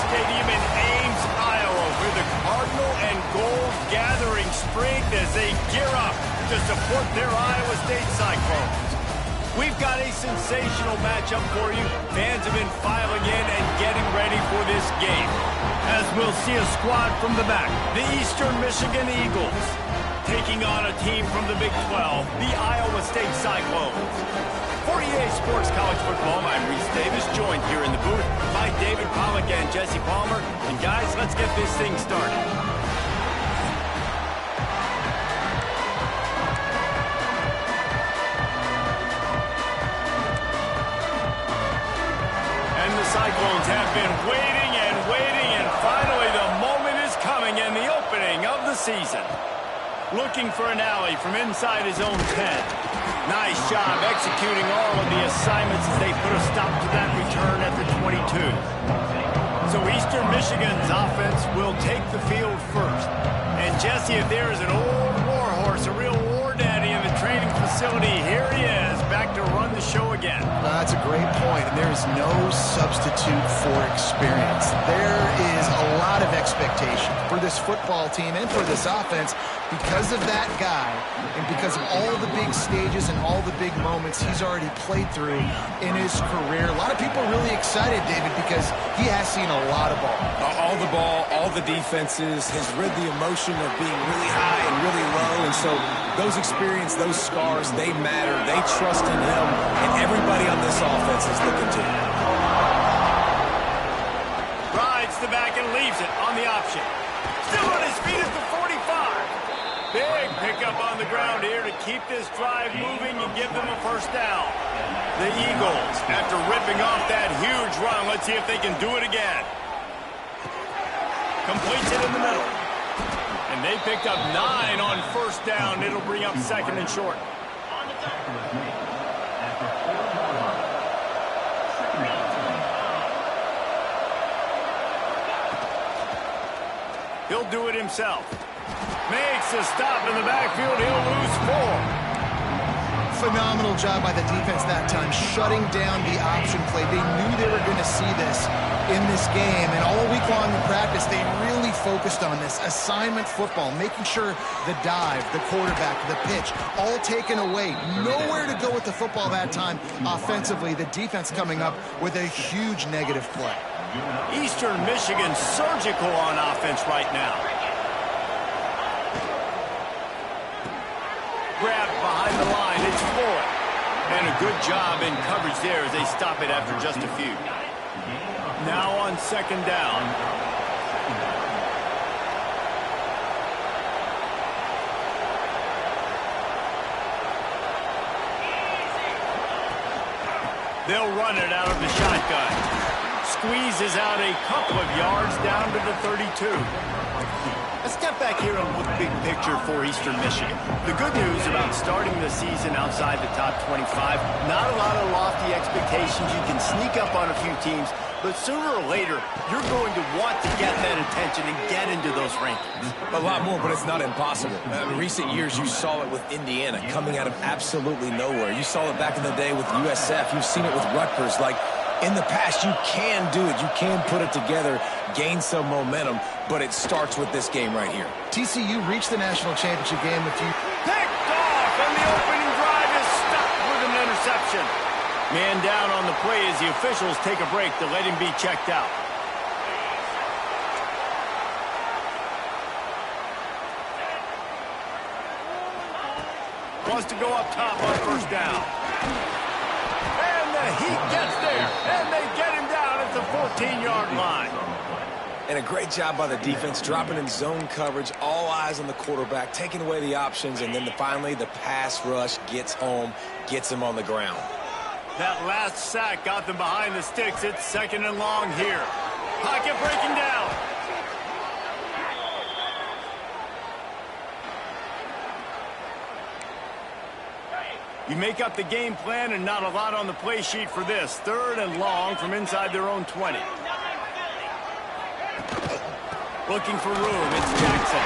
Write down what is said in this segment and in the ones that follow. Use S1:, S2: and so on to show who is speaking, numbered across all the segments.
S1: Stadium in Ames, Iowa, where the Cardinal and Gold gathering strength as they gear up to support their Iowa State Cyclones. We've got a sensational matchup for you. Fans have been filing in and getting ready for this game. As we'll see a squad from the back, the Eastern Michigan Eagles, taking on a team from the Big 12, the Iowa State Cyclones. For EA Sports College Football, I'm Reese Davis, joined here in the booth by David Pollack and Jesse Palmer. And guys, let's get this thing started. And the Cyclones have been waiting, and finally the moment is coming in the opening of the season. Looking for an alley from inside his own 10. Nice job executing all of the assignments as they put a stop to that return at the 22. So Eastern Michigan's offense will take the field first. And Jesse, if there is an old war horse, a real war daddy in the training facility, here he is, back to run the show again.
S2: That's a great point, and there is no substitute for experience. There is a lot of expectation for this football team and for this offense because of that guy and because of all the big stages and all the big moments he's already played through in his career. A lot of people are really excited, David, because he has seen a lot of ball.
S3: All the ball, all the defenses, has rid the emotion of being really high and really low, and so those experience, those scars, they matter. They trust in him, and everybody on this offense is looking to him.
S1: Rides the back and leaves it on the option. Still on his feet at the 45. Big pickup on the ground here to keep this drive moving and give them a first down. The Eagles, after ripping off that huge run, let's see if they can do it again. Completes it in the middle. And they picked up 9 on first down. It'll bring up second and short. He'll do it himself. Makes a stop in the backfield. He'll lose 4.
S2: Phenomenal job by the defense that time, shutting down the option play. They knew they were going to see this in this game, and all week long in practice, they really focused on this assignment football, making sure the dive, the quarterback, the pitch, all taken away. Nowhere to go with the football that time offensively. The defense coming up with a huge negative play.
S1: Eastern Michigan surgical on offense right now. Grabbed behind the line, it's Floyd. And a good job in coverage there as they stop it after just a few. Now on second down. They'll run it out of the shotgun. Squeezes out a couple of yards down to the 32. Let's step back here and look big picture for Eastern Michigan. The good news about starting the season outside the top 25, not a lot of lofty expectations. You can sneak up on a few teams, but sooner or later, you're going to want to get that attention and get into those rankings.
S3: A lot more, but it's not impossible. In recent years, you saw it with Indiana coming out of absolutely nowhere. You saw it back in the day with USF. You've seen it with Rutgers. Like, in the past, you can do it. You can put it together, gain some momentum, but it starts with this game right here.
S2: TCU reached the national championship game with you.
S1: Picked off, and the opening drive is stopped with an interception. Man down on the play as the officials take a break to let him be checked out. Wants to go up top on first down. And the Heat gets there, and they get him down at the 14-yard line.
S3: And a great job by the defense, dropping in zone coverage, all eyes on the quarterback, taking away the options, and then finally the pass rush gets home, gets him on the ground.
S1: That last sack got them behind the sticks. It's second and long here. Pocket breaking down. You make up the game plan and not a lot on the play sheet for this. Third and long from inside their own 20. Looking for room, it's Jackson.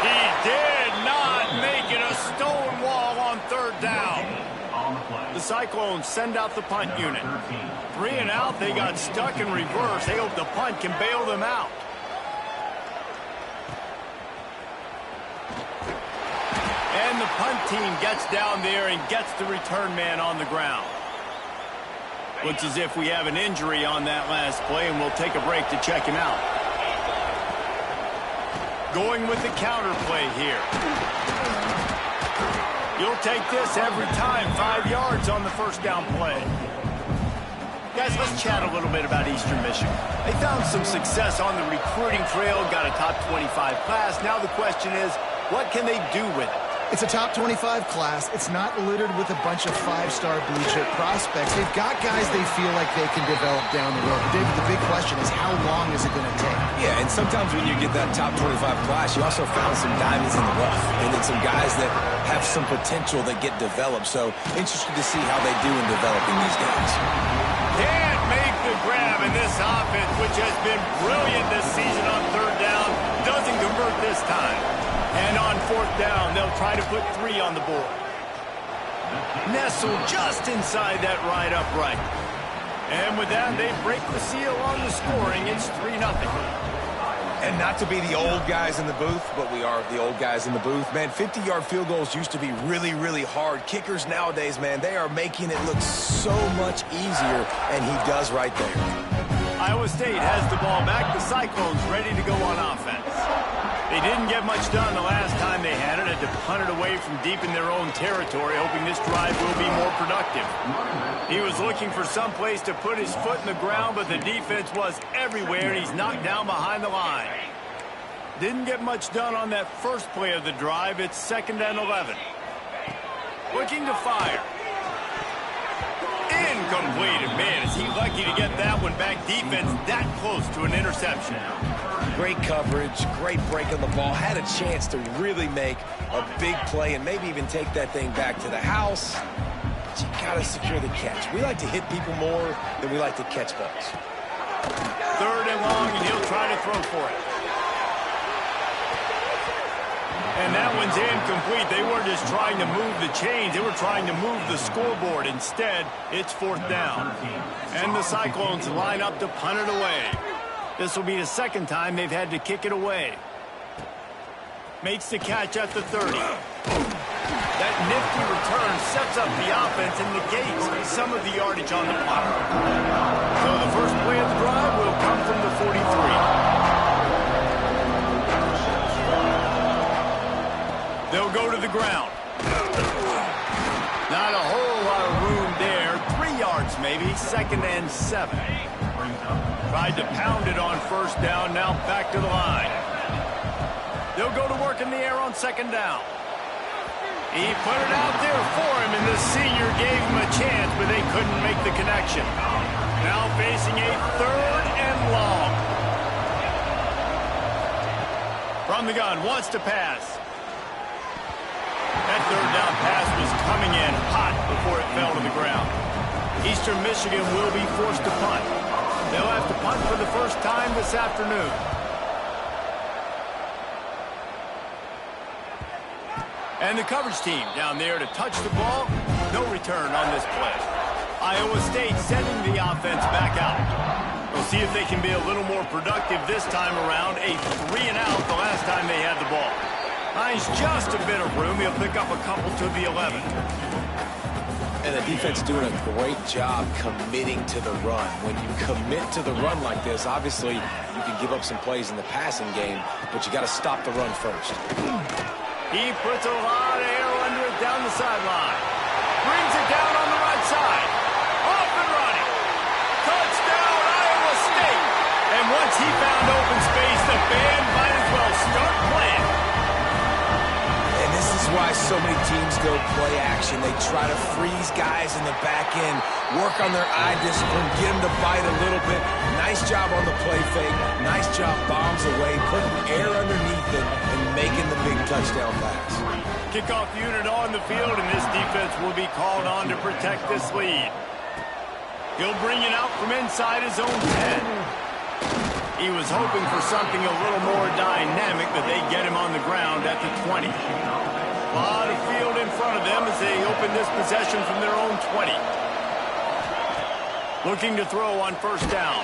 S1: He did not make it a stone wall on third down. The Cyclones send out the punt unit. 3 and out, they got stuck in reverse. They hope the punt can bail them out. And the punt team gets down there and gets the return man on the ground. Looks as if we have an injury on that last play, and we'll take a break to check him out. Going with the counter play here. You'll take this every time. 5 yards on the first down play. Guys, let's chat a little bit about Eastern Michigan. They found some success on the recruiting trail, got a top 25 class. Now the question is, what can they do with it?
S2: It's a top 25 class. It's not littered with a bunch of 5-star blue-chip prospects. They've got guys they feel like they can develop down the road. But David, the big question is, how long is it going to take?
S3: Yeah, and sometimes when you get that top 25 class, you also found some diamonds in the rough. And then some guys that have some potential that get developed. So, interested to see how they do in developing these guys.
S1: Can't make the grab in this offense, which has been brilliant this season on third down. Doesn't convert this time. And on fourth down, they'll try to put 3 on the board. Nestled just inside that right upright. And with that, they break the seal on the scoring. It's 3-0.
S3: And not to be the old guys in the booth, but we are the old guys in the booth. Man, 50-yard field goals used to be really, really hard. Kickers nowadays, man, they are making it look so much easier, and he does right there.
S1: Iowa State has the ball back. The Cyclones ready to go on offense. They didn't get much done the last time they had it. Had to punt it away from deep in their own territory, hoping this drive will be more productive. He was looking for some place to put his foot in the ground, but the defense was everywhere, and he's knocked down behind the line. Didn't get much done on that first play of the drive. It's 2nd and 11. Looking to fire. Incomplete. And man, is he lucky to get that one back. Defense that close to an interception.
S3: Great coverage, great break on the ball. Had a chance to really make a big play and maybe even take that thing back to the house. But you got to secure the catch. We like to hit people more than we like to catch balls.
S1: 3rd and long, and he'll try to throw for it. And that one's incomplete. They weren't just trying to move the chains. They were trying to move the scoreboard. Instead, it's 4th down. And the Cyclones line up to punt it away. This will be the 2nd time they've had to kick it away. Makes the catch at the 30. That nifty return sets up the offense and negates some of the yardage on the clock. So the first play of the drive will come from the 43. They'll go to the ground. Not a whole lot of room there. 3 yards maybe. 2nd and 7. Tried to pound it on 1st down. Now back to the line. They'll go to work in the air on 2nd down. He put it out there for him, and the senior gave him a chance, but they couldn't make the connection. Now facing a 3rd and long. From the gun, wants to pass. That 3rd down pass was coming in hot before it fell to the ground. Eastern Michigan will be forced to punt. They'll have to punt for the first time this afternoon. And the coverage team down there to touch the ball. No return on this play. Iowa State sending the offense back out. We'll see if they can be a little more productive this time around. A 3 and out the last time they had the ball. Finds just a bit of room. He'll pick up a couple to the 11.
S3: And the defense doing a great job committing to the run. When you commit to the run like this, obviously you can give up some plays in the passing game, but you got to stop the run first.
S1: He puts a lot of air under it down the sideline. Brings it down on the right side. Off and running. Touchdown, Iowa State. And once he found open space, the band might as well start playing.
S3: And this is why so many teams go play action. They try to freeze guys in the back end, work on their eye discipline, get them to bite a little bit. Nice job on the play fake. Nice job bombs away, putting air underneath it and making the big touchdown pass.
S1: Kickoff unit on the field, and this defense will be called on to protect this lead. He'll bring it out from inside his own 10. He was hoping for something a little more dynamic, but they get him on the ground at the 20. A lot of field in front of them as they open open this possession from their own 20. Looking to throw on first down.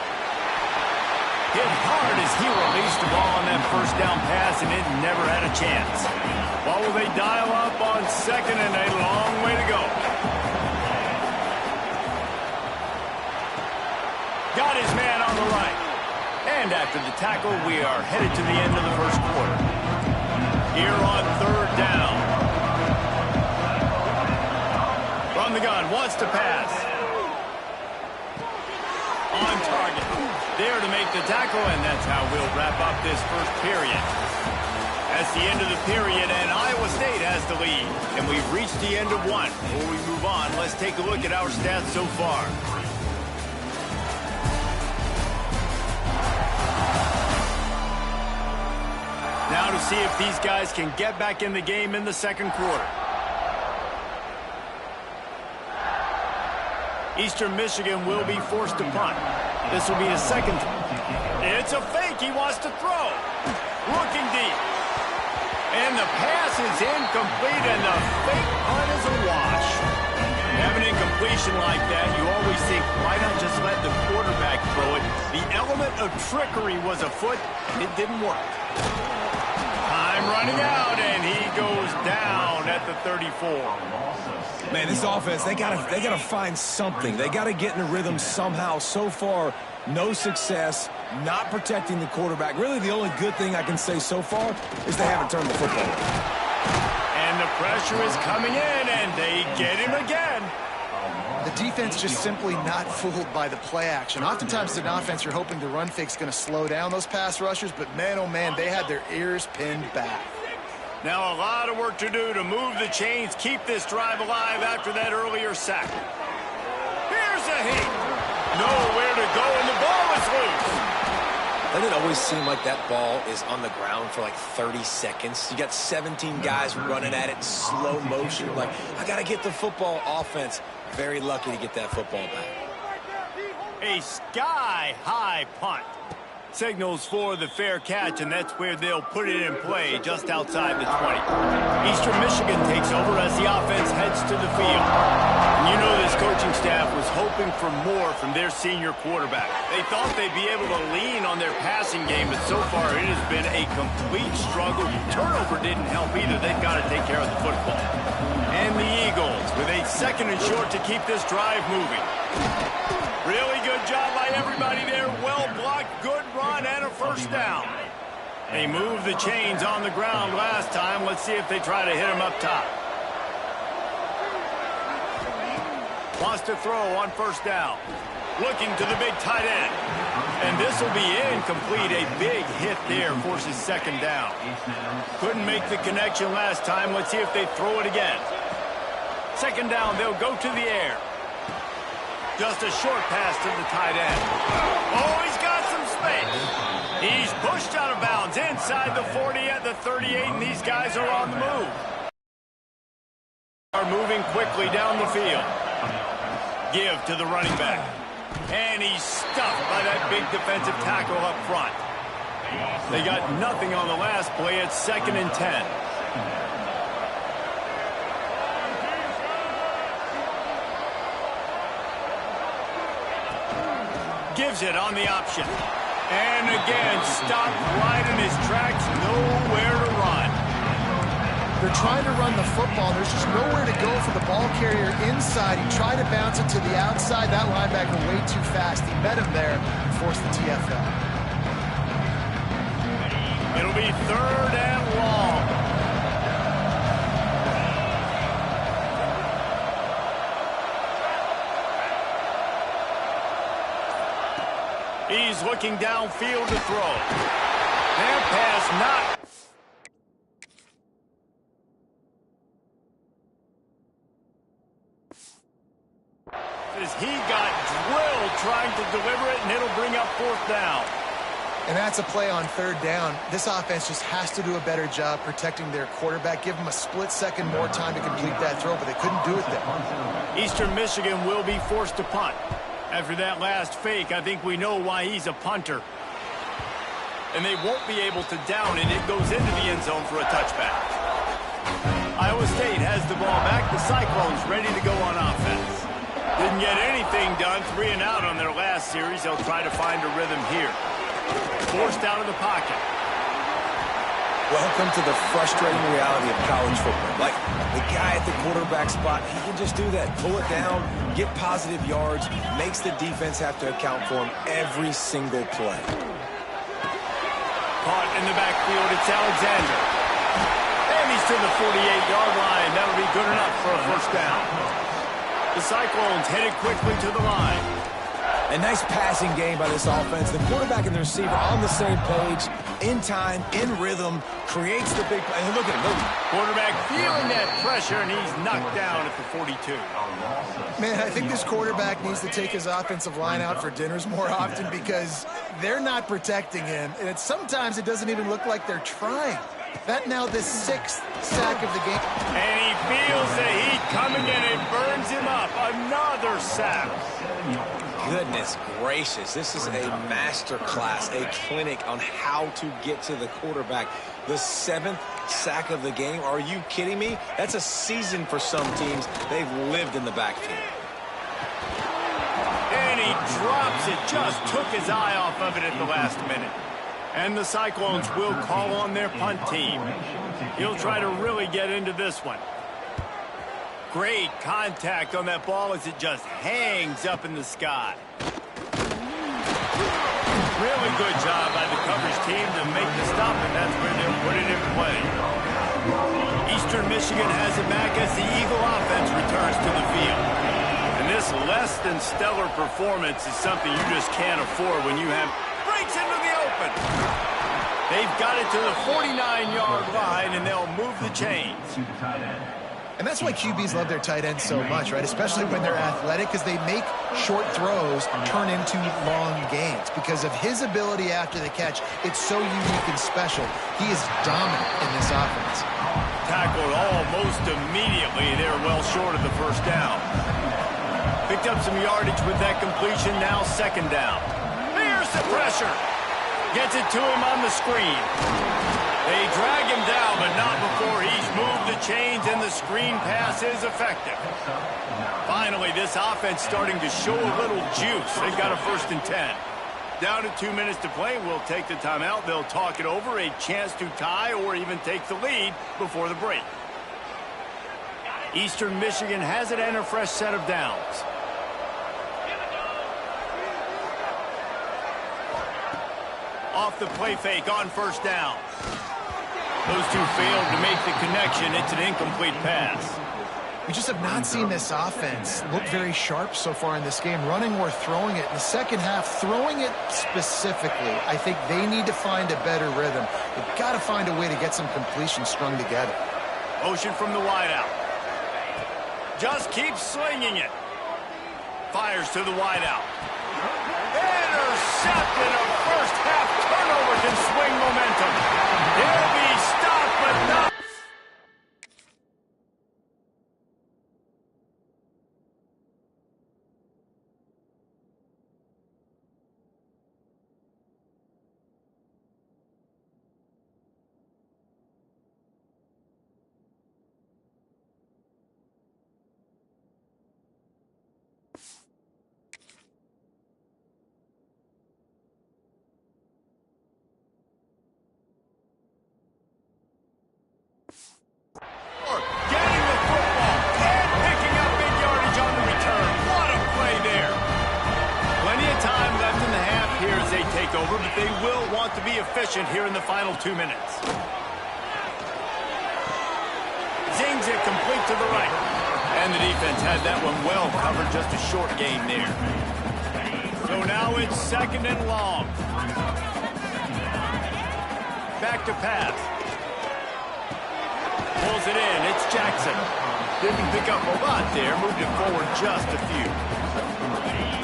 S1: Hit hard as he released the ball on that first down pass, and it never had a chance. Well, will they dial up on second, and a long way to go. Got his man on the right. And after the tackle, we are headed to the end of the first quarter. Here on third down. From the gun, wants to pass. On target. There to make the tackle, and that's how we'll wrap up this first period. That's the end of the period, and Iowa State has the lead. And we've reached the end of one. Before we move on, let's take a look at our stats so far. Now to see if these guys can get back in the game in the second quarter. Eastern Michigan will be forced to punt. This will be his second. It's a fake. He wants to throw. Looking deep. And the pass is incomplete, and the fake punt is a wash. Have an incompletion like that, you always think, why not just let the quarterback throw it? The element of trickery was afoot. It didn't work. Time running out, and he goes down at the 34.
S3: Man, this offense, they gotta find something. They gotta get in a rhythm somehow. So far, no success, not protecting the quarterback. Really, the only good thing I can say so far is they haven't turned the football over.
S1: And the pressure is coming in, and they get him again.
S2: The defense just simply not fooled by the play action. Oftentimes, an offense, you're hoping the run fake's going to slow down those pass rushers, but man, oh man, they had their ears pinned back.
S1: Now a lot of work to do to move the chains, keep this drive alive after that earlier sack. Here's a hit. Nowhere to go, and the ball is loose.
S3: Doesn't it always seem like that ball is on the ground for like 30 seconds? You got 17 guys running at it in slow motion. Like, I got to get the football. Offense, very lucky to get that football back.
S1: A sky-high punt. Signals for the fair catch, and that's where they'll put it in play, just outside the 20. Eastern Michigan takes over as the offense heads to the field. And you know this coaching staff was hoping for more from their senior quarterback. They thought they'd be able to lean on their passing game, but so far it has been a complete struggle. Turnover didn't help either. They've got to take care of the football. And the Eagles with a second and short to keep this drive moving. Really good job by everybody there. Well blocked, good run, and a first down. They moved the chains on the ground last time. Let's see if they try to hit him up top. Wants to throw on first down. Looking to the big tight end. And this will be incomplete. A big hit there forces second down. Couldn't make the connection last time. Let's see if they throw it again. Second down, they'll go to the air. Just a short pass to the tight end. Oh, he's got some space. He's pushed out of bounds inside the 40 at the 38, and these guys are on the move. Are moving quickly down the field. Give to the running back. And he's stuffed by that big defensive tackle up front. They got nothing on the last play. It's 2nd and 10. Gives it on the option. And again, stopped right in his tracks, nowhere to run.
S2: They're trying to run the football. There's just nowhere to go for the ball carrier inside. He tried to bounce it to the outside. That linebacker way too fast. He met him there and forced the TFL.
S1: It'll be 3rd and long. He's looking downfield to throw. That pass not. As he got drilled trying to deliver it, and it'll bring up 4th down.
S2: And that's a play on 3rd down. This offense just has to do a better job protecting their quarterback. Give him a split second more time to complete that throw, but they couldn't do it there.
S1: Eastern Michigan will be forced to punt. After that last fake, I think we know why he's a punter. And they won't be able to down it. It goes into the end zone for a touchback. Iowa State has the ball back. The Cyclones ready to go on offense. Didn't get anything done. 3 and out on their last series. They'll try to find a rhythm here. Forced out of the pocket.
S3: Welcome to the frustrating reality of college football. Like, the guy at the quarterback spot, he can just do that. Pull it down, get positive yards, makes the defense have to account for him every single play.
S1: Caught in the backfield, it's Alexander. And he's to the 48-yard line. That'll be good enough for a first down. The Cyclones headed quickly to the line.
S3: A nice passing game by this offense. The quarterback and the receiver on the same page, in time, in rhythm, creates the big play. And look at him.
S1: Quarterback feeling that pressure, and he's knocked down at the 42.
S2: Man, I think this quarterback needs to take his offensive line out for dinners more often because they're not protecting him. And sometimes it doesn't even look like they're trying. That now the 6th sack of the game.
S1: And he feels the heat coming in and burns him up. Another sack.
S3: Goodness gracious, this is a master class, a clinic on how to get to the quarterback. The 7th sack of the game, are you kidding me? That's a season for some teams. They've lived in the backfield.
S1: And he drops it, just took his eye off of it at the last minute. And the Cyclones will call on their punt team. He'll try to really get into this one. Great contact on that ball as it just hangs up in the sky. Really good job by the coverage team to make the stop, and that's where they'll put it in play. Eastern Michigan has it back as the Eagle offense returns to the field. And this less than stellar performance is something you just can't afford when you have breaks into the open. They've got it to the 49-yard line, and they'll move the chains.
S2: And that's why QBs love their tight ends so much, right? Especially when they're athletic, because they make short throws turn into long gains. Because of his ability after the catch, it's so unique and special. He is dominant in this offense.
S1: Tackled almost immediately. They're well short of the first down. Picked up some yardage with that completion. Now 2nd down. Here's the pressure. Gets it to him on the screen. They drag him down, but not before he's moved the chains, and the screen pass is effective. Finally, this offense starting to show a little juice. They've got a 1st and 10. Down to 2 minutes to play. We'll take the timeout. They'll talk it over. A chance to tie or even take the lead before the break. Eastern Michigan has it and a fresh set of downs. Off the play fake on 1st down. Those two failed to make the connection. It's an incomplete pass.
S2: We just have not seen this offense look very sharp so far in this game, running or throwing it. In the second half, throwing it specifically, I think they need to find a better rhythm. They've got to find a way to get some completion strung together.
S1: Motion from the wideout. Just keeps slinging it. Fires to the wideout. Intercepted. A first half turnover can swing momentum. He'll be stopped, but not. Getting the football and picking up big yardage on the return. What a play there. Plenty of time left in the half here as they take over, but they will want to be efficient here in the final 2 minutes. Zings it complete to the right. And the defense had that one well covered, just a short gain there. So now it's 2nd and long. Back to pass. Pulls it in. It's Jackson. Didn't pick up a lot there. Moved it forward just a few.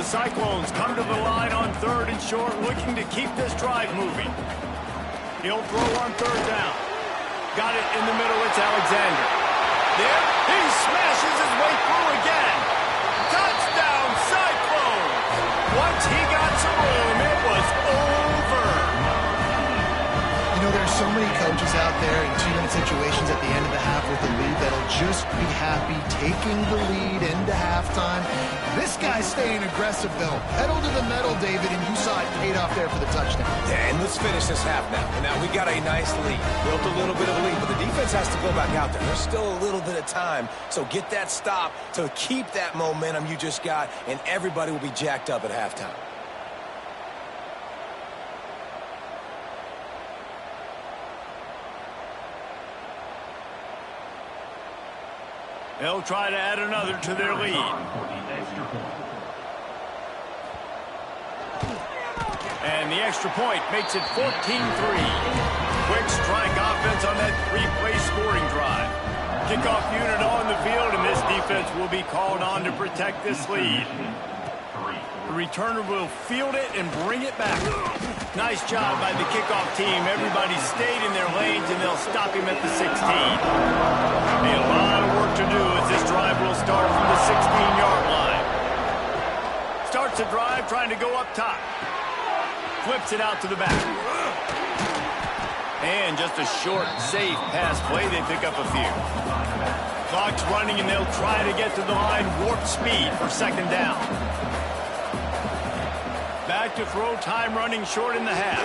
S1: The Cyclones come to the line on 3rd and short, looking to keep this drive moving. He'll throw on 3rd down. Got it in the middle. It's Alexander. There. He smashes his way through again. Touchdown, Cyclones. Once he got some room, it was over.
S2: You know, there's so many coaches out there in 2 minutes situations at the end of the half with the lead that'll just be happy taking the lead into halftime. This guy's staying aggressive, though. Pedal to the metal, David, and you saw it paid off there for the touchdown.
S3: And let's finish this half now. And now we got a nice lead. Built a little bit of a lead, but the defense has to go back out there. There's still a little bit of time, so get that stop to keep that momentum you just got, and everybody will be jacked up at halftime.
S1: They'll try to add another to their lead. And the extra point makes it 14-3. Quick strike offense on that three-play scoring drive. Kickoff unit on the field, and this defense will be called on to protect this lead. The returner will field it and bring it back. Nice job by the kickoff team. Everybody stayed in their lanes, and they'll stop him at the 16. A lot of work to do as this drive will start from the 16-yard line. Starts the drive trying to go up top. Flips it out to the back. And just a short, safe pass play. They pick up a few. Clock's running, and they'll try to get to the line warp speed for second down. Back to throw, time running short in the half.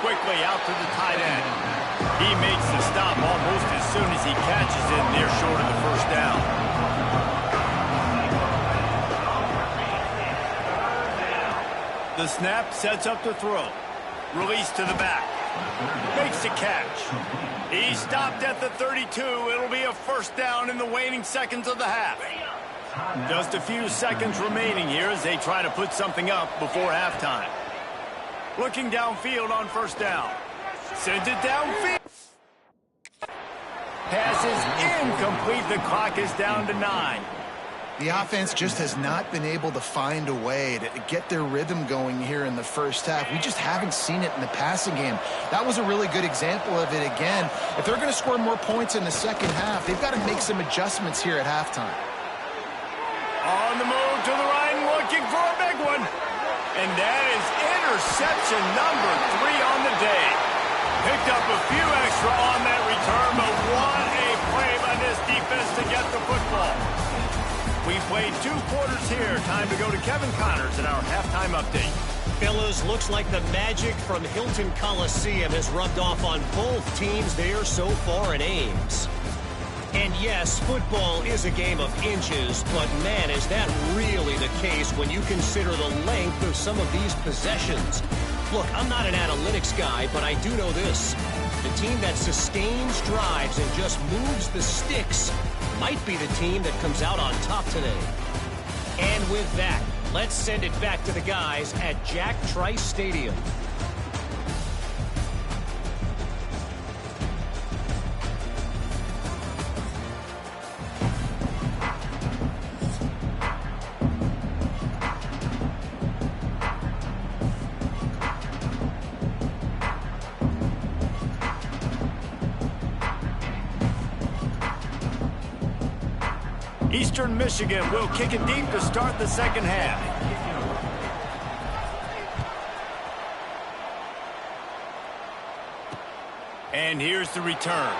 S1: Quickly out to the tight end. He makes the stop almost as soon as he catches it, and they're short of the first down. The snap sets up the throw. Release to the back. Makes the catch. He stopped at the 32. It'll be a first down in the waning seconds of the half. Just a few seconds remaining here as they try to put something up before halftime. Looking downfield on first down. Sends it downfield. Pass is incomplete. The clock is down to 9.
S2: The offense just has not been able to find a way to get their rhythm going here in the first half. We just haven't seen it in the passing game. That was a really good example of it again. If they're going to score more points in the second half, they've got to make some adjustments here at halftime.
S1: On the move to the right, looking for a big one. And that is interception number 3 on the day. Picked up a few extra on that return, but what a play by this defense to get the football. We played 2 quarters here. Time to go to Kevin Connors in our halftime update.
S4: Fellas, looks like the magic from Hilton Coliseum has rubbed off on both teams there so far in Ames. And yes, football is a game of inches, but man, is that really the case when you consider the length of some of these possessions. Look, I'm not an analytics guy, but I do know this. The team that sustains drives and just moves the sticks might be the team that comes out on top today. And with that, let's send it back to the guys at Jack Trice Stadium.
S1: Eastern Michigan will kick it deep to start the second half. And here's the return.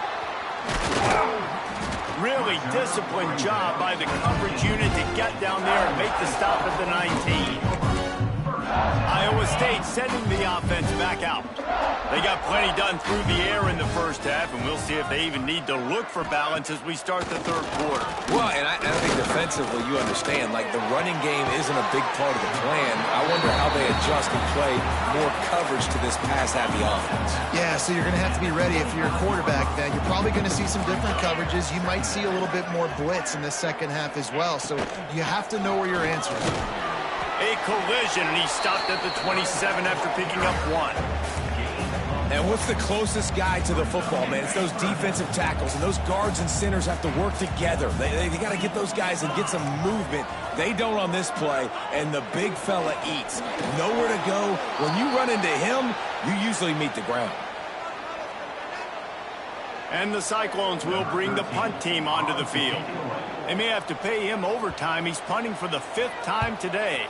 S1: Really disciplined job by the coverage unit to get down there and make the stop at the 19. Iowa State sending the offense back out. They got plenty done through the air in the first half, and we'll see if they even need to look for balance as we start the third quarter.
S3: Well, and I think defensively, you understand, like the running game isn't a big part of the plan. I wonder how they adjust and play more coverage to this pass-happy offense.
S2: Yeah, so you're going to have to be ready if you're a quarterback then. You're probably going to see some different coverages. You might see a little bit more blitz in the second half as well, so you have to know where your answers are.
S1: A collision, and he stopped at the 27 after picking up 1.
S3: And what's the closest guy to the football, man? It's those defensive tackles, and those guards and centers have to work together. They got to get those guys and get some movement. They don't on this play, and the big fella eats. Nowhere to go. When you run into him, you usually meet the ground.
S1: And the Cyclones will bring the punt team onto the field. They may have to pay him overtime. He's punting for the 5th time today.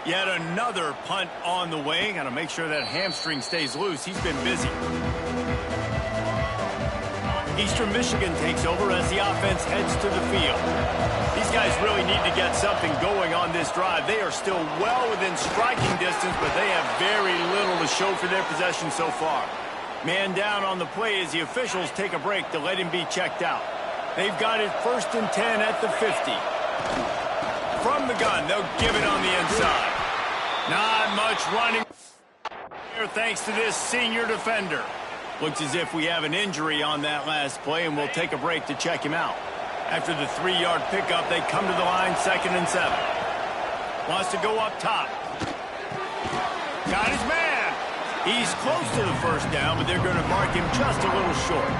S1: Yet another punt on the way. Got to make sure that hamstring stays loose. He's been busy. Eastern Michigan takes over as the offense heads to the field. These guys really need to get something going on this drive. They are still well within striking distance, but they have very little to show for their possession so far. Man down on the play as the officials take a break to let him be checked out. They've got it 1st and 10 at the 50. From the gun, they'll give it on the inside. Not much running here thanks to this senior defender. Looks as if we have an injury on that last play, and we'll take a break to check him out. After the 3-yard pickup, they come to the line 2nd and 7. Wants to go up top. Got his man. He's close to the first down, but they're going to mark him just a little short.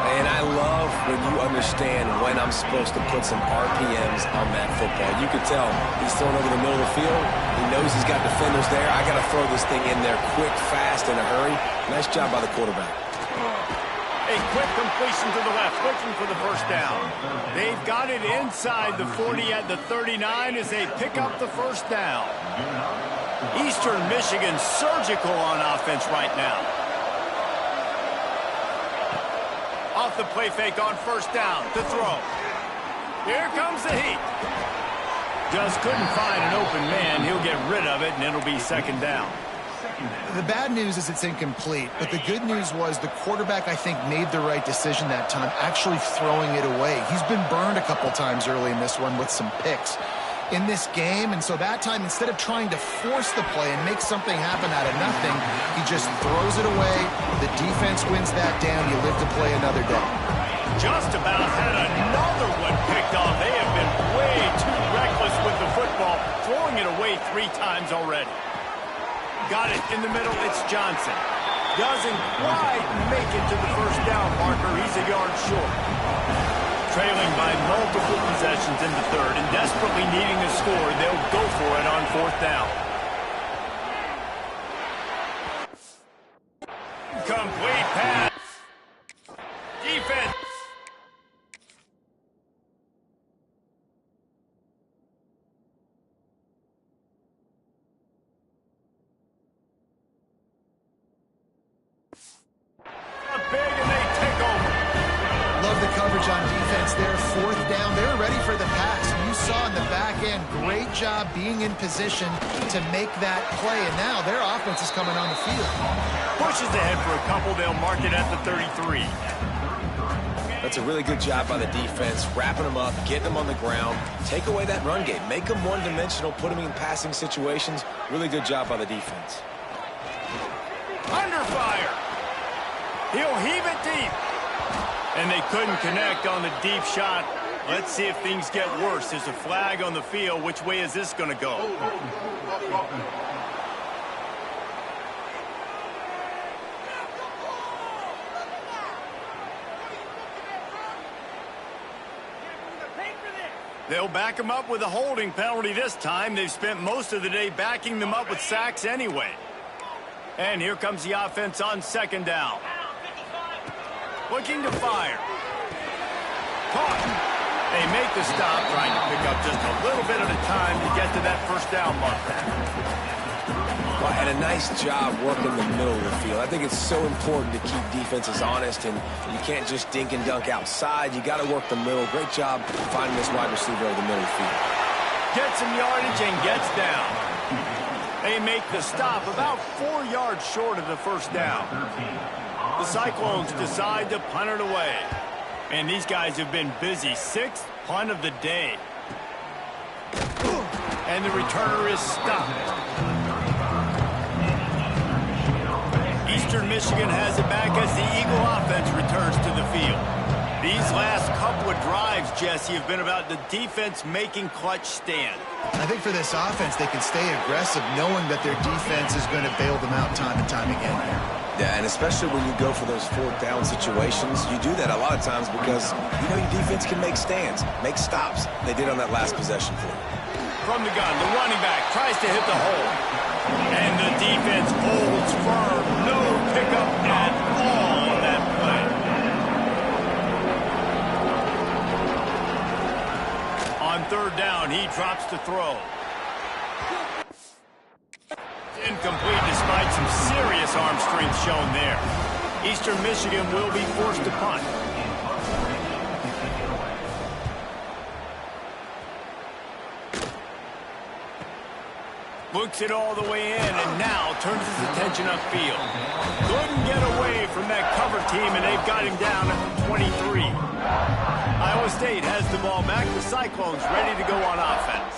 S3: And I love when you understand when I'm supposed to put some RPMs on that football. You can tell he's throwing over the middle of the field. He knows he's got defenders there. I got to throw this thing in there quick, fast, in a hurry. Nice job by the quarterback.
S1: A quick completion to the left, looking for the first down. They've got it inside the 40 at the 39 as they pick up the first down. Eastern Michigan surgical on offense right now. Off the play fake on first down to throw. Here comes the heat. Just couldn't find an open man. He'll get rid of it, and it'll be 2nd down.
S2: The bad news is it's incomplete, but the good news was the quarterback, I think, made the right decision that time, actually throwing it away. He's been burned a couple times early in this one with some picks in this game, and so that time, instead of trying to force the play and make something happen out of nothing, he just throws it away. The defense wins that down. You live to play another day.
S1: Just about had another one picked off. They have been way too reckless with the football, throwing it away 3 times already. Got it in the middle. It's Johnson. Doesn't quite make it to the first down marker. He's a yard short. Trailing by multiple possessions in the 3rd and desperately needing a score, they'll go for it on 4th down. Complete pass. Defense. Big and they take over.
S2: Love the coverage on defense there. 4th down. They're ready for the pass. You saw in the back end, great job being in position to make that play. And now their offense is coming on the field.
S1: Pushes ahead for a couple. They'll mark it at the 33.
S3: That's a really good job by the defense, wrapping them up, getting them on the ground. Take away that run game. Make them one-dimensional, put them in passing situations. Really good job by the defense.
S1: Under fire. He'll heave it deep. And they couldn't connect on the deep shot. Let's see if things get worse. There's a flag on the field. Which way is this going to go? They'll back them up with a holding penalty this time. They've spent most of the day backing them up with sacks anyway. And here comes the offense on 2nd down. Looking to fire. Caught. They make the stop, trying to pick up just a little bit at a time to get to that first down marker.
S3: Well, and a nice job working the middle of the field. I think it's so important to keep defenses honest, and you can't just dink and dunk outside. You got to work the middle. Great job finding this wide receiver over the middle of the field.
S1: Gets some yardage and gets down. They make the stop about 4 yards short of the first down. The Cyclones decide to punt it away. And these guys have been busy. 6th punt of the day. And the returner is stopped. Eastern Michigan has it back as the Eagle offense returns to the field. These last couple of drives, Jesse, have been about the defense making clutch stand.
S2: I think for this offense, they can stay aggressive knowing that their defense is going to bail them out time and time again here.
S3: Yeah, and especially when you go for those 4th down situations, you do that a lot of times because you know your defense can make stands, make stops. They did on that last possession for you.
S1: From the gun, the running back tries to hit the hole. And the defense holds firm. No pickup at all on that play. On 3rd down, he drops to throw. Incomplete despite some serious arm strength shown there. Eastern Michigan will be forced to punt. Looks it all the way in, and now turns his attention upfield. Couldn't get away from that cover team, and they've got him down at the 23. Iowa State has the ball back. The Cyclones ready to go on offense.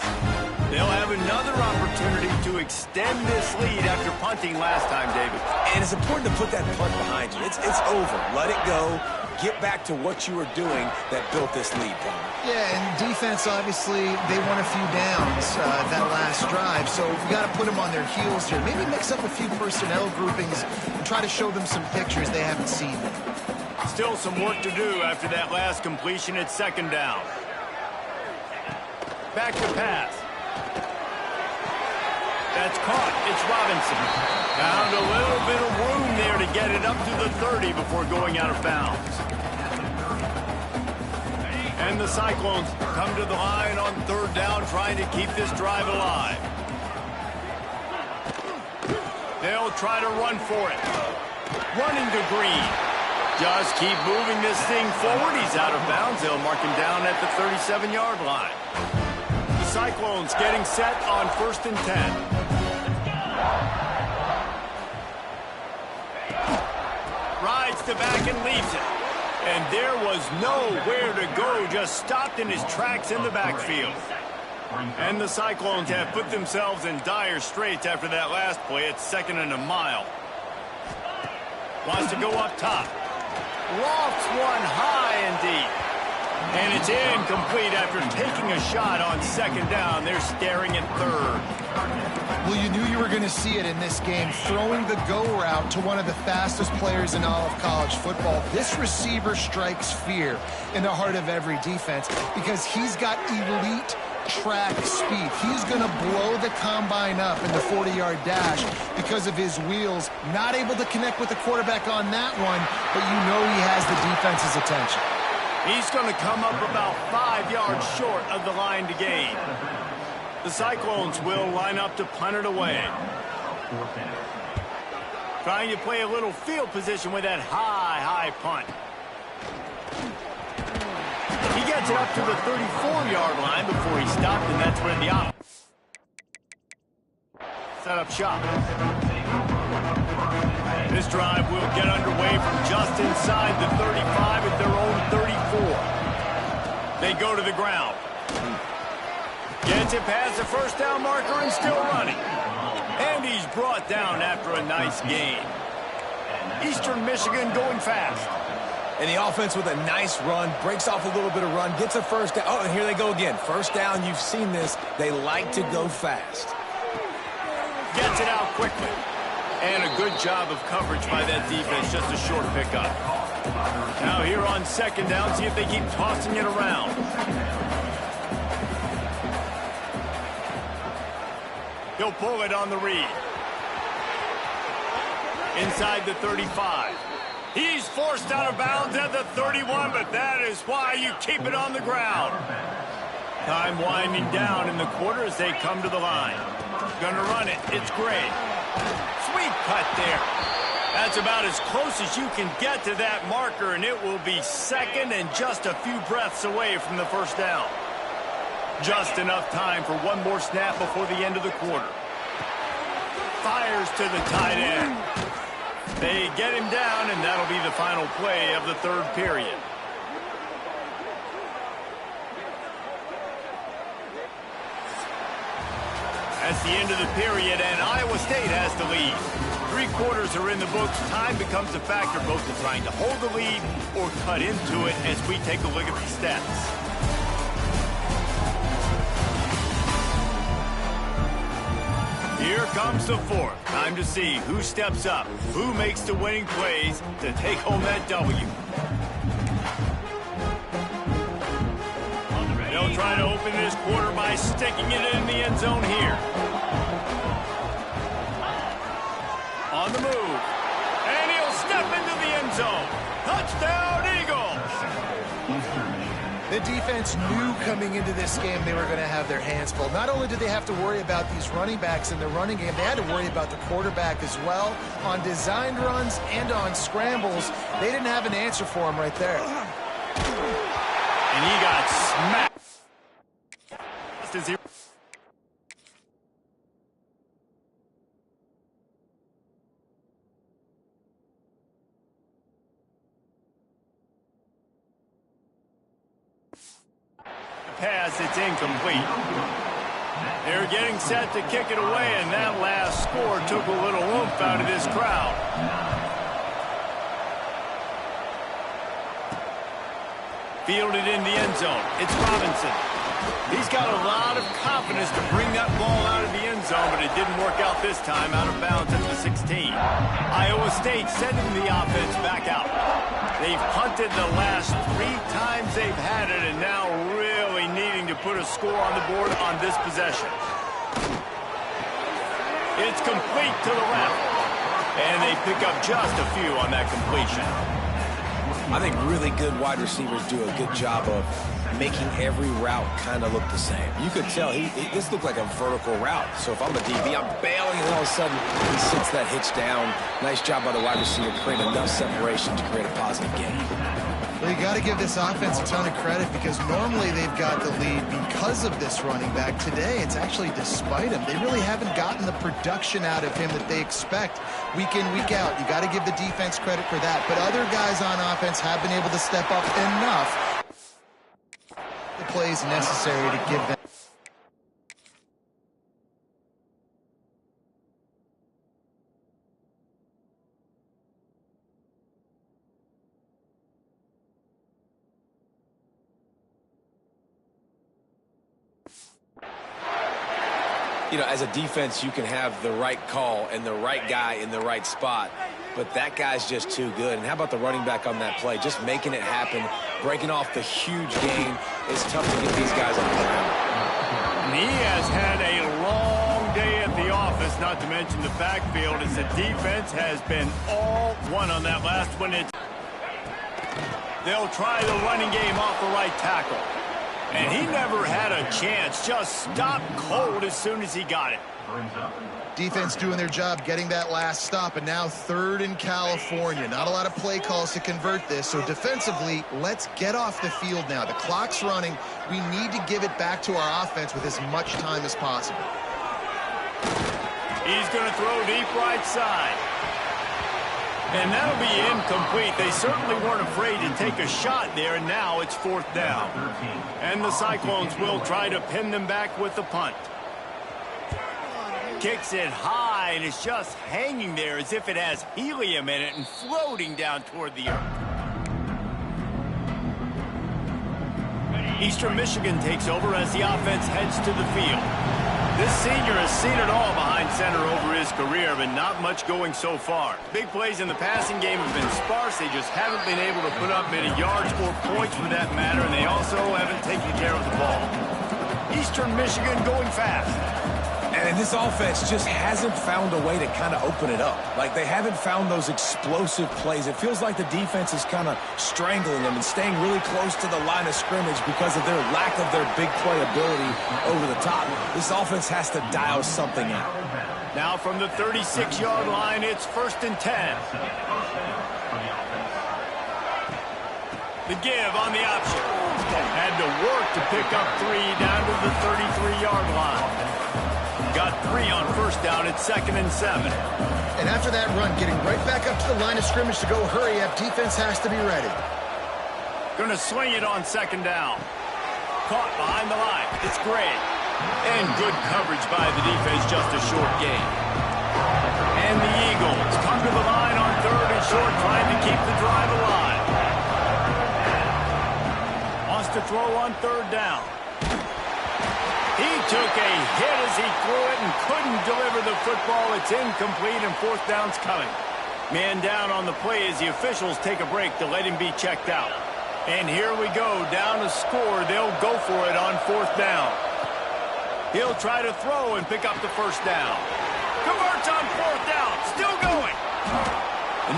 S1: They'll have another opportunity to extend this lead after punting last time, David.
S3: And it's important to put that punt behind you. It's over. Let it go. Get back to what you were doing that built this lead, Palmer.
S2: Yeah, and defense, obviously, they won a few downs that last drive, so we've got to put them on their heels here. Maybe mix up a few personnel groupings and try to show them some pictures they haven't seen.
S1: Still some work to do after that last completion at second down. Back to pass. That's caught. It's Robinson. Found a little bit of room there to get it up to the 30 before going out of bounds. And the Cyclones come to the line on third down, trying to keep this drive alive. They'll try to run for it. Running to Green. Just keep moving this thing forward. He's out of bounds. They'll mark him down at the 37-yard line. The Cyclones getting set on 1st and 10. Rides to back and leaves it. And there was nowhere to go, just stopped in his tracks in the backfield. And the Cyclones have put themselves in dire straits after that last play. It's 2nd and a mile. Wants to go up top. Lofts one high and deep. And it's incomplete after taking a shot on 2nd down. They're staring at 3rd.
S2: Well, you knew you were going to see it in this game, throwing the go route to one of the fastest players in all of college football. This receiver strikes fear in the heart of every defense because he's got elite track speed. He's going to blow the combine up in the 40-yard dash because of his wheels. Not able to connect with the quarterback on that one, but you know he has the defense's attention.
S1: He's going to come up about 5 yards short of the line to gain. The Cyclones will line up to punt it away. Trying to play a little field position with that high punt. He gets it up to the 34-yard line before he stopped, and that's where the set up shop. This drive will get underway from just inside the 35 at their own 34. They go to the ground. Gets it past the first down marker and still running. And he's brought down after a nice gain. Eastern Michigan going fast.
S3: And the offense with a nice run, breaks off a little bit of run, gets a first down. Oh, and here they go again. First down, you've seen this. They like to go fast.
S1: Gets it out quickly. And a good job of coverage by that defense, just a short pickup. Now here on 2nd down, see if they keep tossing it around. He'll pull it on the read. Inside the 35. He's forced out of bounds at the 31, but that is why you keep it on the ground. Time winding down in the quarter as they come to the line. Gonna run it. It's Gray. Sweet cut there. That's about as close as you can get to that marker, and it will be 2nd and just a few breaths away from the first down. Just enough time for one more snap before the end of the quarter. Fires to the tight end. They get him down, and that'll be the final play of the 3rd period. That's the end of the period, and Iowa State has the lead. 3 quarters are in the books. Time becomes a factor both in trying to hold the lead or cut into it as we take a look at the stats. Here comes the 4th. Time to see who steps up, who makes the winning plays to take home that W. They'll try to open this quarter by sticking it in the end zone here. On the move. And he'll step into the end zone. Touchdown, Eagles!
S2: The defense knew coming into this game they were going to have their hands full. Not only did they have to worry about these running backs in the running game, they had to worry about the quarterback as well. On designed runs and on scrambles, they didn't have an answer for him right there.
S1: And he got smacked. Pass, it's incomplete. They're getting set to kick it away, and that last score took a little oomph out of this crowd. Fielded in the end zone. It's Robinson. He's got a lot of confidence to bring that ball out of the end zone, but it didn't work out this time, out of bounds at the 16. Iowa State sending the offense back out. They've punted the last 3 times they've had it, and now really needing to put a score on the board on this possession. It's complete to the left, and they pick up just a few on that completion.
S3: I think really good wide receivers do a good job of making every route kind of look the same. You could tell this looked like a vertical route. So if I'm a DB, I'm bailing, and all of a sudden he sits that hitch down. Nice job by the wide receiver, creating enough separation to create a positive gain.
S2: Well, you got to give this offense a ton of credit because normally they've got the lead because of this running back. Today, it's actually despite him. They really haven't gotten the production out of him that they expect week in, week out. You got to give the defense credit for that. But other guys on offense have been able to step up enough the plays necessary to give them.
S3: You know, as a defense, you can have the right call and the right guy in the right spot, but that guy's just too good. And how about the running back on that play? Just making it happen, breaking off the huge gain. It's tough to get these guys on the ground.
S1: And he has had a long day at the office, not to mention the backfield, as the defense has been all one on that last one. They'll try the running game off the right tackle. And he never had a chance, just stopped cold as soon as he got it.
S2: Defense doing their job getting that last stop, and now 3rd in California. Not a lot of play calls to convert this, so defensively, let's get off the field now. The clock's running. We need to give it back to our offense with as much time as possible.
S1: He's going to throw deep right side. And that'll be incomplete. They certainly weren't afraid to take a shot there, and now it's 4th down. And the Cyclones will try to pin them back with the punt. Kicks it high, and it's just hanging there as if it has helium in it and floating down toward the earth. Eastern Michigan takes over as the offense heads to the field. This senior has seen it all behind center over his career, but not much going so far. Big plays in the passing game have been sparse. They just haven't been able to put up many yards or points for that matter, and they also haven't taken care of the ball. Eastern Michigan going fast.
S3: And this offense just hasn't found a way to kind of open it up. Like, they haven't found those explosive plays. It feels like the defense is kind of strangling them and staying really close to the line of scrimmage because of their lack of their big play ability over the top. This offense has to dial something out.
S1: Now from the 36-yard line, it's 1st and 10. The give on the option. Had to work to pick up 3 down to the 33-yard line. Got 3 on 1st down. It's 2nd and 7.
S2: And after that run, getting right back up to the line of scrimmage to go hurry up, defense has to be ready.
S1: Going to swing it on 2nd down. Caught behind the line. It's Gray. And good coverage by the defense, just a short gain. And the Eagles come to the line on 3rd and short, trying to keep the drive alive. Wants to throw on 3rd down. He took a hit as he threw it and couldn't deliver the football. It's incomplete, and 4th down's coming. Man down on the play as the officials take a break to let him be checked out. And here we go, down to score. They'll go for it on 4th down. He'll try to throw and pick up the 1st down. Converts on 4th down, still going.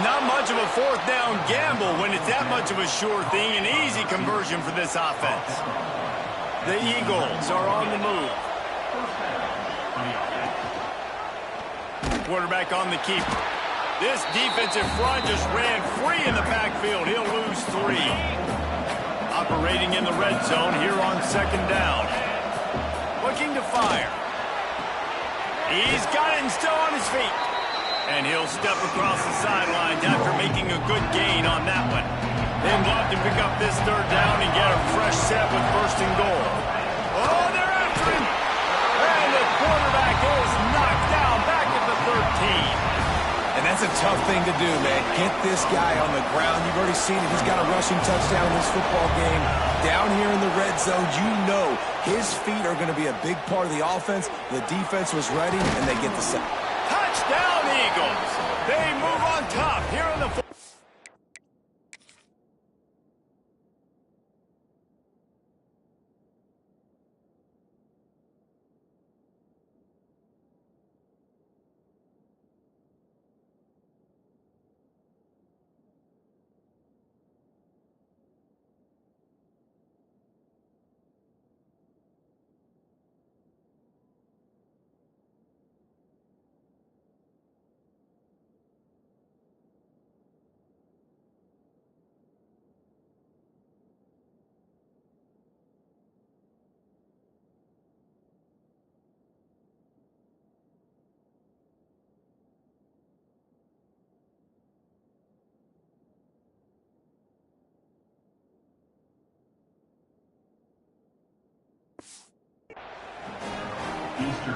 S1: Not much of a fourth down gamble when it's that much of a sure thing. An easy conversion for this offense. The Eagles are on the move. Quarterback on the keeper. This defensive front just ran free in the backfield. He'll lose 3. Operating in the red zone here on second down. Looking to fire. He's got it and still on his feet. And he'll step across the sidelines after making a good gain on that one. Then love to pick up this third down and get a fresh set with first and goal. Oh, they're after him. And the quarterback is knocked down back at the 13.
S3: And that's a tough thing to do, man. Get this guy on the ground. You've already seen it. He's got a rushing touchdown in this football game. Down here in the red zone, you know his feet are going to be a big part of the offense. The defense was ready, and they get the sack.
S1: Touchdown, Eagles. They move on top here in the fourth.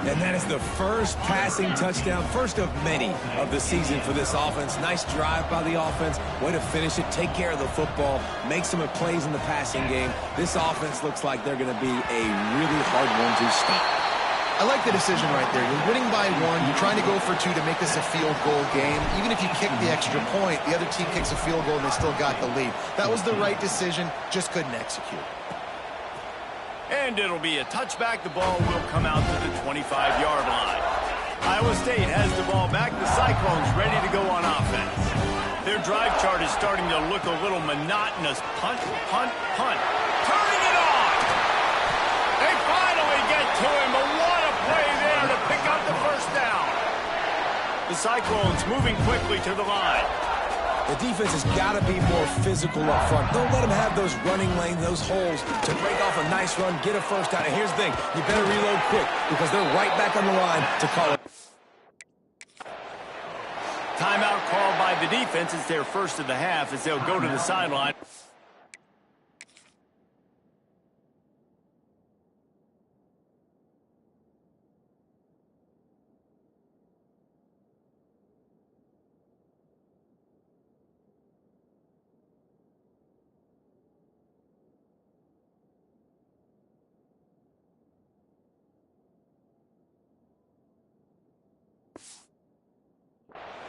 S3: And that is the first passing touchdown, first of many of the season for this offense. Nice drive by the offense. Way to finish it, take care of the football, make some plays in the passing game. This offense looks like they're going to be a really hard one to stop.
S2: I like the decision right there. You're winning by 1. You're trying to go for 2 to make this a field goal game. Even if you kick the extra point, the other team kicks a field goal and they still got the lead. That was the right decision, just couldn't execute.
S1: And it'll be a touchback. The ball will come out to the 25-yard line. Iowa State has the ball back. The Cyclones ready to go on offense. Their drive chart is starting to look a little monotonous. Punt, punt, punt. Turning it on! They finally get to him, but what a play there to pick up the first down. The Cyclones moving quickly to the line.
S3: The defense has got to be more physical up front. Don't let them have those running lanes, those holes to break off a nice run, get a first down. And here's the thing, you better reload quick because they're right back on the line to call it.
S1: Timeout called by the defense. It's their first of the half as they'll go to the sideline.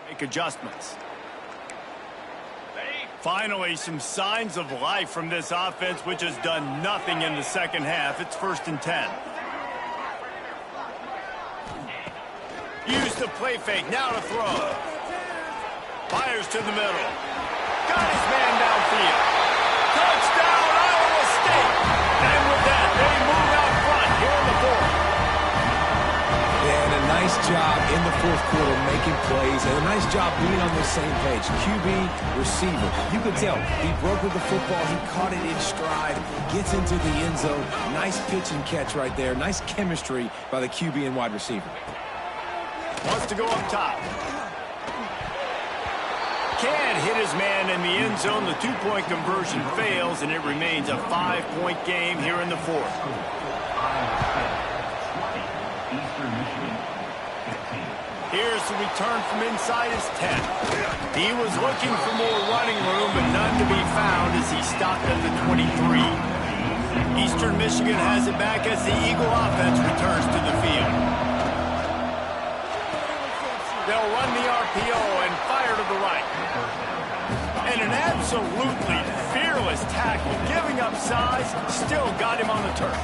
S1: Make adjustments. Finally, some signs of life from this offense, which has done nothing in the second half. It's 1st and 10. Use the play fake. Now to throw. Fires to the middle. Got his man downfield. Touchdown, Iowa State. And with that, they move out front here in the 4th.
S3: And a nice job in the 4th quarter making plays, and a nice job being on the same page. QB, receiver. You could tell he broke with the football. He caught it in stride, gets into the end zone. Nice pitch and catch right there. Nice chemistry by the QB and wide receiver.
S1: Wants to go up top. Can't hit his man in the end zone. The 2-point conversion fails, and it remains a 5-point game here in the 4th. Here's the return from inside his 10. He was looking for more running room, but none to be found as he stopped at the 23. Eastern Michigan has it back as the Eagle offense returns to the field. They'll run the RPO and fire to the right. And an absolutely fearless tackle, giving up size, still got him on the turf.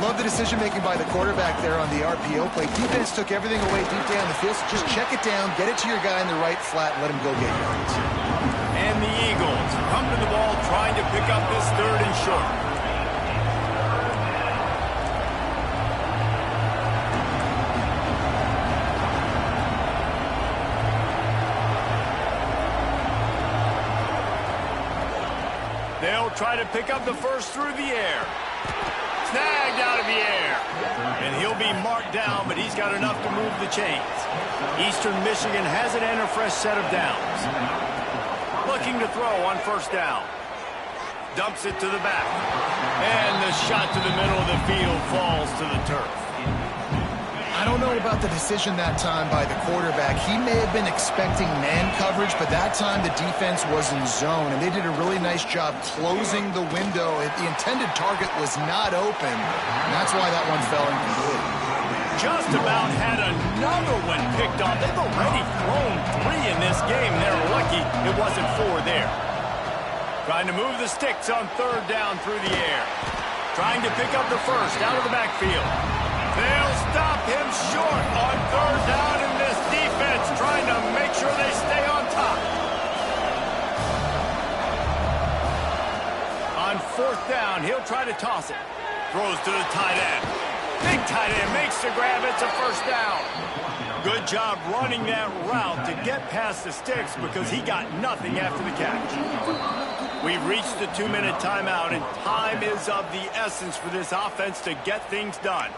S2: Love the decision-making by the quarterback there on the RPO play. Defense took everything away deep down the field, so just check it down, get it to your guy in the right flat, and let him go get yards.
S1: And the Eagles come to the ball trying to pick up this 3rd and short. They'll try to pick up the first through the air. Snagged out of the air. And he'll be marked down, but he's got enough to move the chains. Eastern Michigan has it and a fresh set of downs. Looking to throw on 1st down. Dumps it to the back. And the shot to the middle of the field falls to the turf.
S2: I don't know about the decision that time by the quarterback. He may have been expecting man coverage, but that time the defense was in zone, and they did a really nice job closing the window. The intended target was not open, and that's why that one fell incomplete.
S1: Just about had another one picked off. They've already thrown 3 in this game. They're lucky it wasn't 4 there. Trying to move the sticks on 3rd down through the air. Trying to pick up the first out of the backfield. They'll stop him short on 3rd down in this defense, trying to make sure they stay on top. On 4th down, he'll try to toss it. Throws to the tight end. Big tight end makes the grab. It's a 1st down. Good job running that route to get past the sticks because he got nothing after the catch. We've reached the 2-minute timeout, and time is of the essence for this offense to get things done.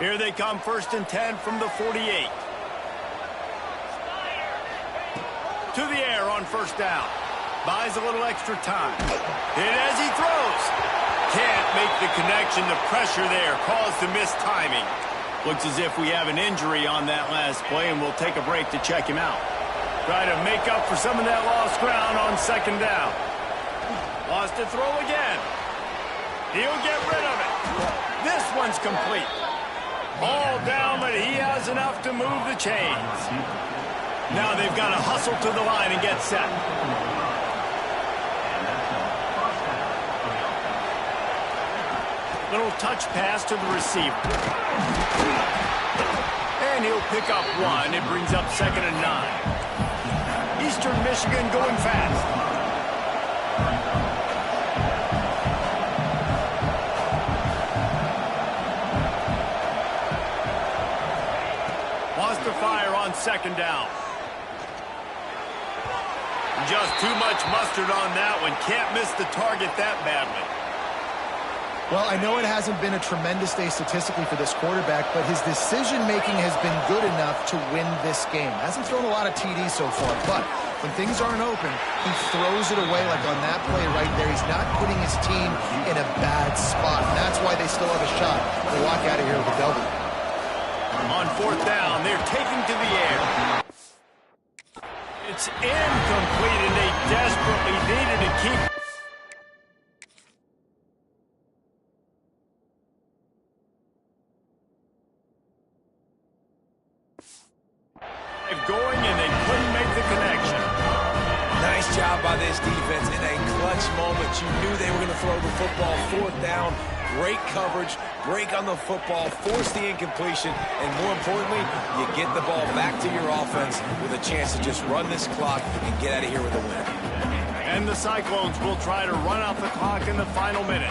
S1: Here they come, 1st and 10 from the 48. To the air on 1st down. Buys a little extra time. Hit as he throws. Can't make the connection. The pressure there caused the missed timing. Looks as if we have an injury on that last play, and we'll take a break to check him out. Try to make up for some of that lost ground on 2nd down. Lost to throw again. He'll get rid of it. This one's complete. All down, but he has enough to move the chains. Now they've got to hustle to the line and get set. Little touch pass to the receiver. And he'll pick up 1. It brings up 2nd and 9. Eastern Michigan going fast. To fire on 2nd down. Just too much mustard on that one. Can't miss the target that badly.
S2: Well, I know it hasn't been a tremendous day statistically for this quarterback, but his decision-making has been good enough to win this game. Hasn't thrown a lot of TDs so far, but when things aren't open, he throws it away like on that play right there. He's not putting his team in a bad spot, and that's why they still have a shot to walk out of here with a W.
S1: On 4th down, they're taking to the air. It's incomplete, and they desperately needed to keep going, and they couldn't make the connection.
S3: Nice job by this defense in a clutch moment. You knew they were going to throw the football. 4th down. Great coverage, break on the football, force the incompletion, and more importantly, you get the ball back to your offense with a chance to just run this clock and get out of here with a win.
S1: And the Cyclones will try to run out the clock in the final minute.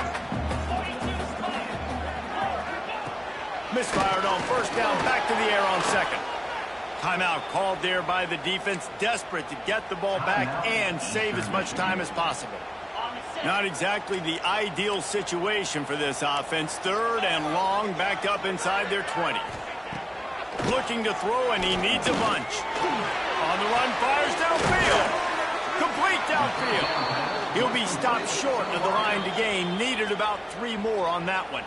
S1: Misfired on 1st down, back to the air on 2nd. Timeout called there by the defense, desperate to get the ball back and save as much time as possible. Not exactly the ideal situation for this offense. 3rd and long, backed up inside their 20. Looking to throw, and he needs a bunch. On the run, fires downfield. Complete downfield. He'll be stopped short of the line to gain. Needed about 3 more on that one.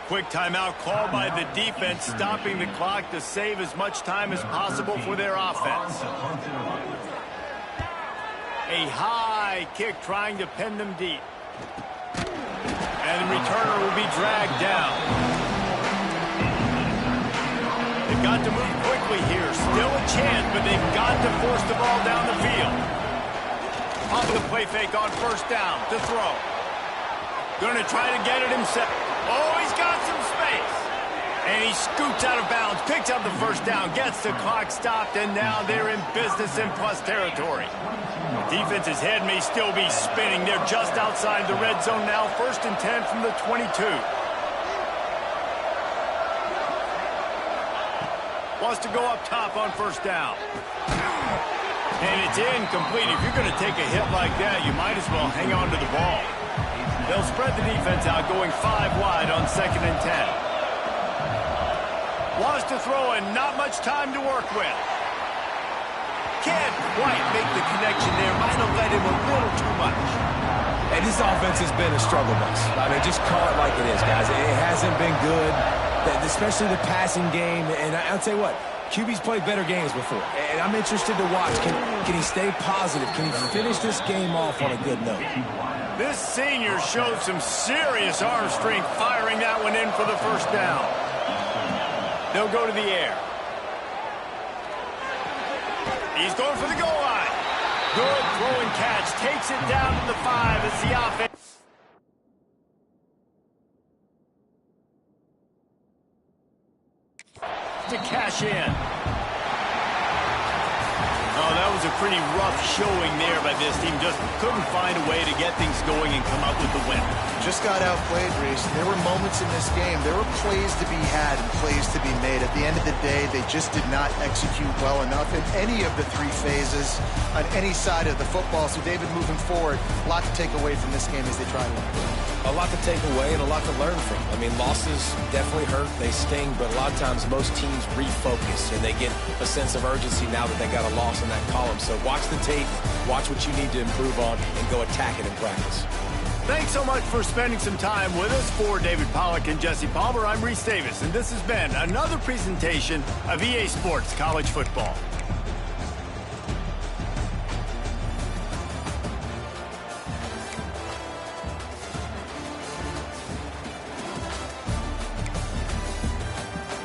S1: Quick timeout called by the defense, stopping the clock to save as much time as possible for their offense. A high kick trying to pin them deep. And the returner will be dragged down. They've got to move quickly here. Still a chance, but but they've got to force the ball down the field. Off the play fake on first down to throw. Going to try to get it himself. Oh, he's got some space. And he scoots out of bounds, picks up the first down, gets the clock stopped, and now they're in business in plus territory. Defense's head may still be spinning. They're just outside the red zone now, 1st and 10 from the 22. Wants to go up top on first down. And it's incomplete. If you're going to take a hit like that, you might as well hang on to the ball. They'll spread the defense out, going 5 wide on 2nd and 10. Wants to throw and not much time to work with. Can't quite make the connection there. Might have led him a little too much.
S3: And this offense has been a struggle bus. I mean, just call it like it is, guys. It hasn't been good, especially the passing game. And I'll tell you what, QB's played better games before. And I'm interested to watch. Can he stay positive? Can he finish this game off on a good note?
S1: This senior showed some serious arm strength firing that one in for the first down. They'll go to the air. He's going for the goal line. Good throw and catch. Takes it down to the 5 as the offense. To cash in. Oh, that was a pretty rough showing there by this team. Just couldn't find a way to get things going and come up with the win.
S2: Just got outplayed, Reese. There were moments in this game. There were plays to be had and plays to be made. At the end of the day, they just did not execute well enough in any of the 3 phases on any side of the football. So, David, moving forward, a lot to take away from this game as they try to win.
S3: A lot to take away and a lot to learn from. I mean, losses definitely hurt. They sting, but a lot of times most teams refocus and they get a sense of urgency now that they got a loss in that column. So watch the tape, watch what you need to improve on, and go attack it in practice.
S1: Thanks so much for spending some time with us. For David Pollack and Jesse Palmer, I'm Reese Davis, and this has been another presentation of EA Sports College Football.